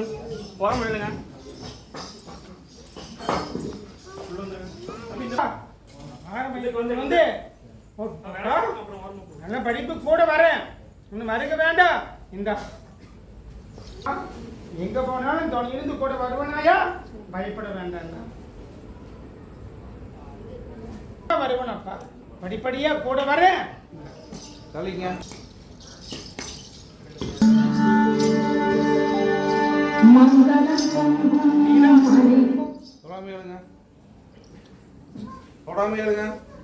இல்லைங்க போகாம இல்லைங்க வந்து நல்ல படிப்பு கூட வரேன் இன்னும் மறுக்க வேண்டாம் இந்த எங்க போனாலும் துணை இருந்து கூட வருவனாயா பயப்பட வேண்டாம் வருவனப்பா படிப்படியா கூட வரேன் தலைங்க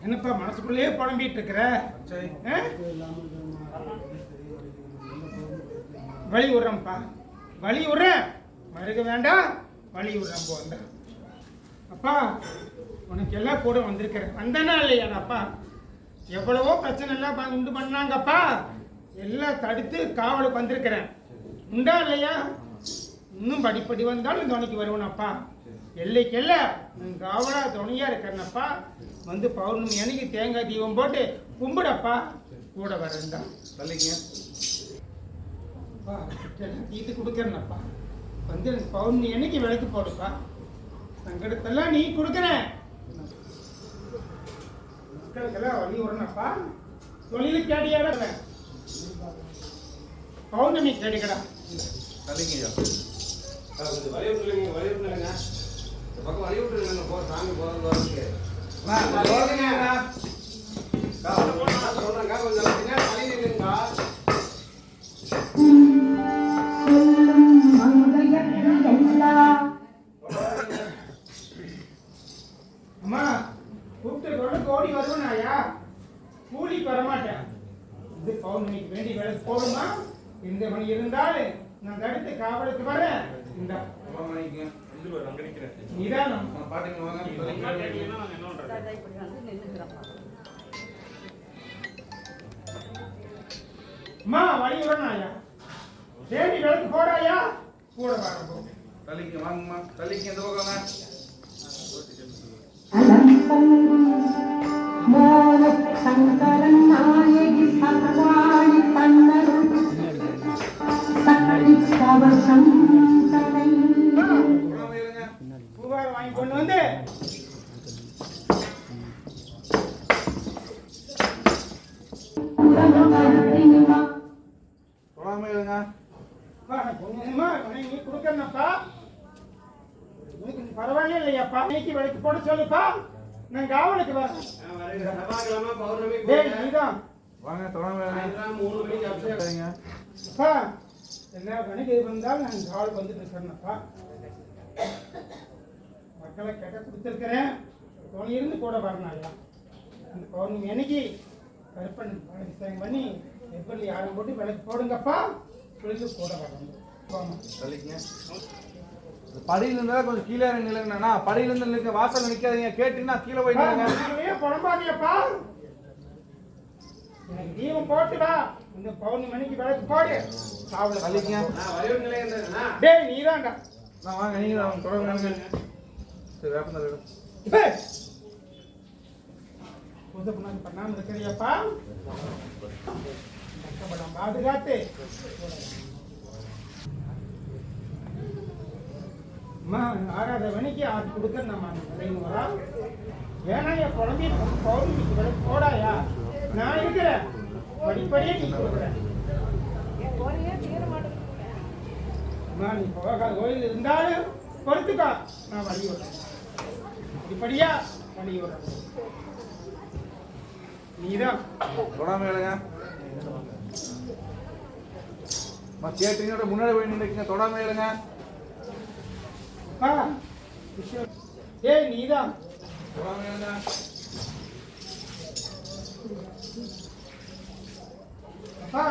என்னப்பா மனசுக்குள்ளேயே புலம்பிட்டு இருக்கிற வழி விடுறேன்ப்பா வழி விடுறேன் மறுக்க வேண்டாம் வழி விடுறேன் போண்டா அப்பா உனக்கு எல்லாம் கூட வந்திருக்கிறேன் வந்தனா இல்லையாடாப்பா எவ்வளவோ பிரச்சனை எல்லாம் உண்டு பண்ணாங்கப்பா எல்லாம் தடுத்து காவலுக்கு வந்திருக்கிறேன் உண்டா இல்லையா இன்னும் படிப்படி வந்தாலும் துணைக்கு வருவனப்பா எல்லைக்கெல்ல காவலா துணையா இருக்கிறனப்பா வந்து பௌர்ணமி அன்னைக்கு தேங்காய் தீபம் போட்டு கும்பிடப்பா கூட வரேன்டா இது கொடுக்கறனப்பா வந்து எனக்கு பௌர்ணமி அன்னைக்கு விளக்கு போடுப்பா சங்கடத்தெல்லாம் நீ கொடுக்குறேன் மக்களுக்கெல்லாம் வழி விடணப்பா தொழிலுக்கு கேடியாட பௌர்ணமி கேடிக்கடா அம்மா கூப்பிட்டு கொண்டு ஓடி வருவனாயா கூலிக்கு வரமாட்டேன் இது பௌர்ணமிக்கு வேண்டி வேலை போடுமா எந்த மணி இருந்தாலும் நான் தடுத்து காவலுக்கு வரேன் இந்த நிதானம் அம்மா வழி வரனாயா வேண்டி வேலைக்கு போடாயா கூட வர தலைக்கு வாங்கம்மா தலைக்கு எந்த பக்கம் சங்கரன் நாயகி சர்வாணி தன்னருள் சக்தி கவசம் பூவார் வாங்கி கொண்டு வந்து நீ கொடுக்கறப்பா பரவாயில்ல இல்லையாப்பா இன்னைக்கு விலைக்கு போட சொல்லுப்பா நான் காவலுக்கு வரேன் எல்லா கணக்கு இருந்தாலும் நான் காவலுக்கு வந்துட்டு இருக்கிறேன்ப்பா மக்களை கேட்ட கொடுத்துருக்கிறேன் துணை இருந்து கூட வரணும் அந்த பௌர்ணமி அன்னைக்கு கருப்பன் விவசாயம் பண்ணி எப்படி யாரும் போட்டு விலைக்கு போடுங்கப்பா புரிந்து கூட வரணும் படியில இருந்தா கொஞ்சம் கீழே நில்லுங்கண்ணா படியில இருந்து நிற்க வாசல் நிக்காதீங்க கேட்டீங்கன்னா கீழே போய் புலம்பாதியப்பா எனக்கு தீபம் போட்டுடா இந்த பௌர்ணமி மணிக்கு விளக்கு போடு சாவல கழிங்க டேய் நீதான்டா நான் வாங்க நீங்க தான் தொடர்ந்து சரி வேப்பம் தரேன் புது புண்ணாக்கு பண்ணாம இருக்கிறியாப்பா கஷ்டப்படாம பாதுகாத்து அம்மா ஆறாத மணிக்கு ஆறு கொடுக்க நம்ம வரா ஏன்னா என் குழந்தைய பௌர்ணமிக்கு விலை போடாயா நான் இருக்கிறேன் படிப்படியே நீ கொடுக்குறேன் அம்மா நீ போகாத கோயில் இருந்தாலும் பொறுத்துக்கா நான் வழி விடுறேன் படிப்படியா வழி விடுறேன் நீதான் தொடாம எழுங்க கேட்டீங்க முன்னாடி போய் நின்றுக்கீங்க தொடாம எழுங்க ஏய் நீதான் அப்பா